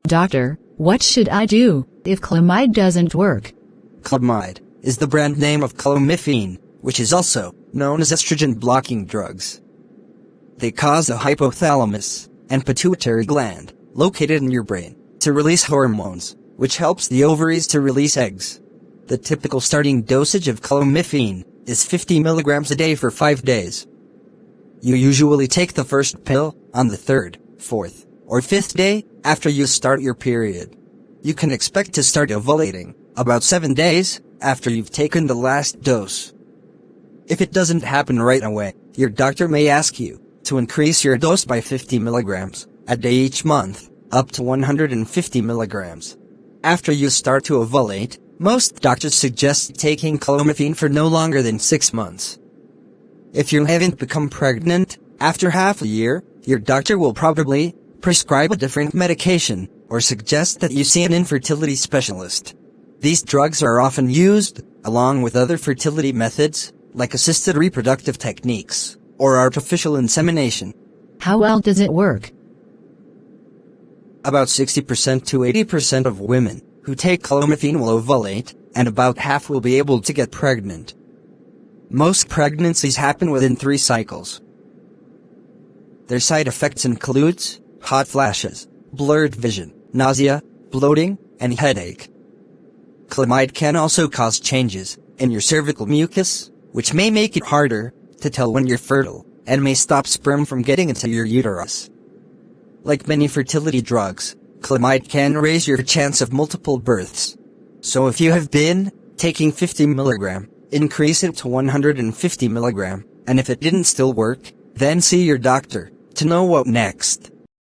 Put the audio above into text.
Doctor, what should I do if Clomid doesn't work? Clomid is the brand name of clomiphene, which is also known as estrogen-blocking drugs. They cause the hypothalamus and pituitary gland, located in your brain, to release hormones, which helps the ovaries to release eggs. The typical starting dosage of clomiphene is 50 milligrams a day for 5 days. You usually take the first pill on the 3rd, 4th, or 5th day after you start your period. You can expect to start ovulating about 7 days after you've taken the last dose. If it doesn't happen right away, your doctor may ask you to increase your dose by 50 milligrams a day each month, up to 150 milligrams. After you start to ovulate, most doctors suggest taking clomiphene for no longer than 6 months. If you haven't become pregnant after half a year, your doctor will probably prescribe a different medication or suggest that you see an infertility specialist. These drugs are often used along with other fertility methods, like assisted reproductive techniques or artificial insemination. How well does it work? About 60% to 80% of women who take clomiphene will ovulate, and about half will be able to get pregnant. Most pregnancies happen within 3 cycles. Their side effects include hot flashes, blurred vision, nausea, bloating, and headache. Clomid can also cause changes in your cervical mucus, which may make it harder to tell when you're fertile, and may stop sperm from getting into your uterus. Like many fertility drugs, Clomid can raise your chance of multiple births. So if you have been taking 50 milligram, increase it to 150 milligram, and if it didn't still work, then see your doctor to know what next.